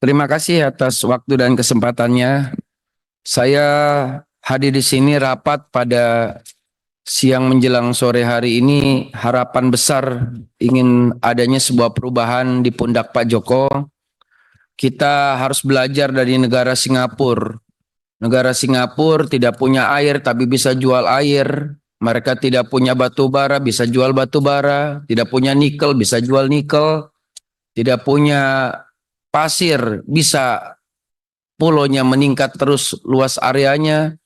Terima kasih atas waktu dan kesempatannya. Saya hadir di sini rapat pada siang menjelang sore hari ini, harapan besar ingin adanya sebuah perubahan di pundak Pak Joko. Kita harus belajar dari negara Singapura. Negara Singapura tidak punya air tapi bisa jual air. Mereka tidak punya batu bara, bisa jual batu bara. Tidak punya nikel, bisa jual nikel. Tidak punya pasir, bisa pulaunya meningkat terus luas areanya.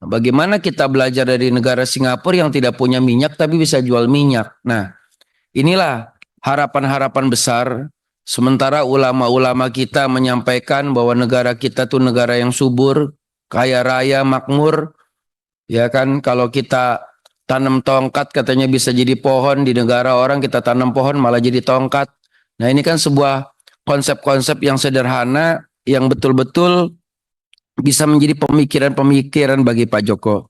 Bagaimana kita belajar dari negara Singapura yang tidak punya minyak tapi bisa jual minyak. Nah, inilah harapan-harapan besar. Sementara ulama-ulama kita menyampaikan bahwa negara kita tuh negara yang subur, kaya raya, makmur. Ya kan, kalau kita tanam tongkat katanya bisa jadi pohon, di negara orang kita tanam pohon malah jadi tongkat. Nah, ini kan sebuah konsep-konsep yang sederhana yang betul-betul bisa menjadi pemikiran-pemikiran bagi Pak Joko.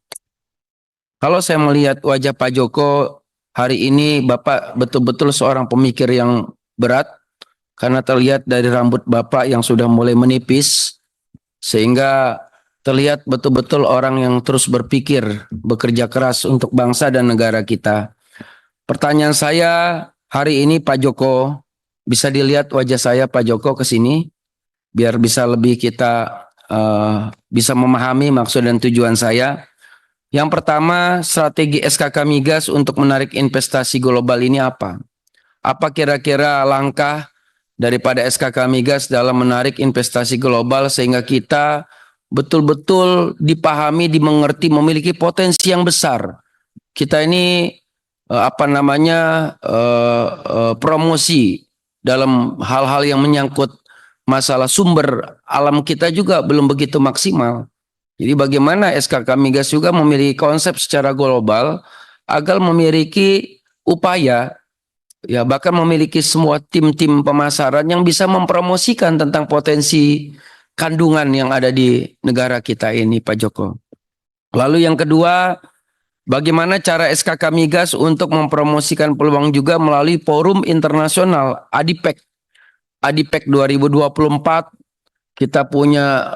Kalau saya melihat wajah Pak Joko hari ini, Bapak betul-betul seorang pemikir yang berat karena terlihat dari rambut Bapak yang sudah mulai menipis sehingga terlihat betul-betul orang yang terus berpikir, bekerja keras untuk bangsa dan negara kita. Pertanyaan saya hari ini Pak Joko, bisa dilihat wajah saya Pak Joko ke sini biar bisa lebih kita bisa memahami maksud dan tujuan saya. Yang pertama, strategi SKK Migas untuk menarik investasi global ini apa? Apa kira-kira langkah daripada SKK Migas dalam menarik investasi global sehingga kita betul-betul dipahami, dimengerti, memiliki potensi yang besar. Kita ini promosi dalam hal-hal yang menyangkut masalah sumber alam kita juga belum begitu maksimal. Jadi bagaimana SKK Migas juga memiliki konsep secara global agar memiliki upaya, ya bahkan memiliki semua tim-tim pemasaran yang bisa mempromosikan tentang potensi kandungan yang ada di negara kita ini, Pak Joko. Lalu yang kedua, bagaimana cara SKK Migas untuk mempromosikan peluang juga melalui forum internasional ADIPEC. ADIPEC 2024, kita punya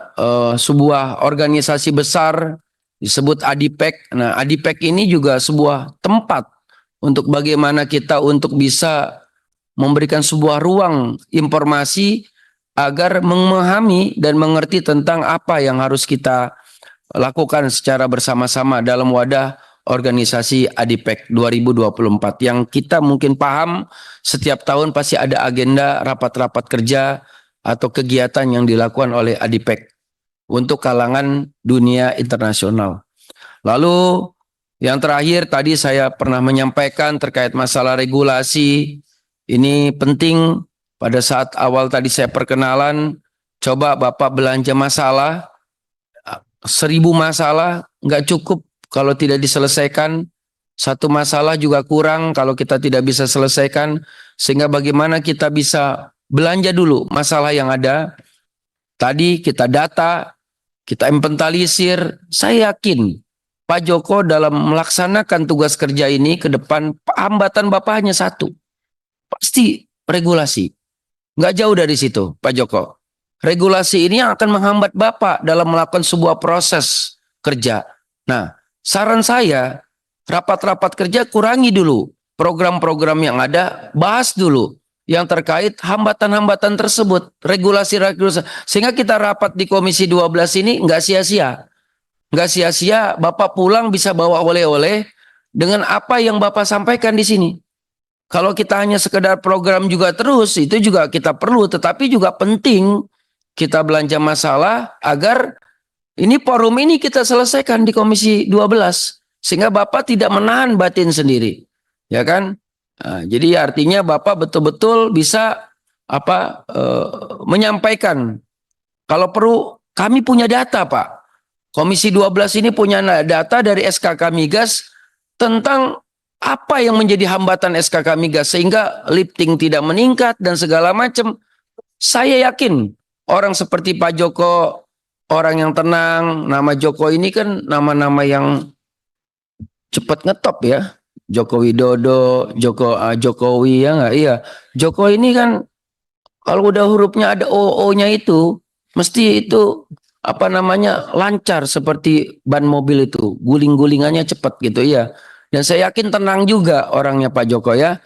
sebuah organisasi besar disebut ADIPEC. Nah, ADIPEC ini juga sebuah tempat untuk bagaimana kita untuk bisa memberikan sebuah ruang informasi agar memahami dan mengerti tentang apa yang harus kita lakukan secara bersama-sama dalam wadah organisasi ADIPEC 2024 yang kita mungkin paham setiap tahun pasti ada agenda rapat-rapat kerja atau kegiatan yang dilakukan oleh ADIPEC untuk kalangan dunia internasional. Lalu yang terakhir tadi saya pernah menyampaikan terkait masalah regulasi. Ini penting. Pada saat awal tadi saya perkenalan, coba Bapak belanja masalah, 1000 masalah nggak cukup kalau tidak diselesaikan. Satu masalah juga kurang kalau kita tidak bisa selesaikan. Sehingga bagaimana kita bisa belanja dulu masalah yang ada. Tadi kita data, kita inventarisir. Saya yakin Pak Joko dalam melaksanakan tugas kerja ini ke depan hambatan Bapak hanya satu. Pasti regulasi. Nggak jauh dari situ Pak Joko. Regulasi ini yang akan menghambat Bapak dalam melakukan sebuah proses kerja. Nah, saran saya, rapat-rapat kerja kurangi dulu. Program-program yang ada, bahas dulu yang terkait hambatan-hambatan tersebut, regulasi-regulasi. Sehingga kita rapat di Komisi 12 ini nggak sia-sia. Nggak sia-sia, Bapak pulang bisa bawa oleh-oleh dengan apa yang Bapak sampaikan di sini. Kalau kita hanya sekedar program juga terus, itu juga kita perlu, tetapi juga penting kita belanja masalah agar ini forum ini kita selesaikan di Komisi 12. Sehingga Bapak tidak menahan batin sendiri. Ya kan? Nah, jadi artinya Bapak betul-betul bisa menyampaikan. Kalau perlu, kami punya data Pak. Komisi 12 ini punya data dari SKK Migas tentang apa yang menjadi hambatan SKK Migas sehingga lifting tidak meningkat dan segala macam. Saya yakin orang seperti Pak Joko, orang yang tenang, nama Joko ini kan nama-nama yang cepat ngetop ya. Joko Widodo, Jokowi ya nggak? Iya. Joko ini kan Kalau udah hurufnya ada OO-nya itu, mesti itu apa namanya lancar seperti ban mobil itu, guling-gulingannya cepat gitu ya. Dan saya yakin tenang juga orangnya Pak Joko ya.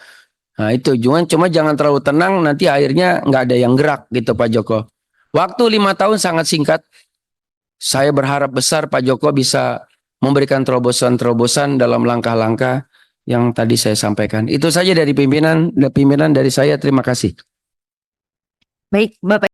Nah itu cuma jangan terlalu tenang, nanti akhirnya nggak ada yang gerak gitu Pak Joko. Waktu 5 tahun sangat singkat. Saya berharap besar Pak Joko bisa memberikan terobosan-terobosan dalam langkah-langkah yang tadi saya sampaikan. Itu saja dari pimpinan dari saya. Terima kasih. Baik, Bapak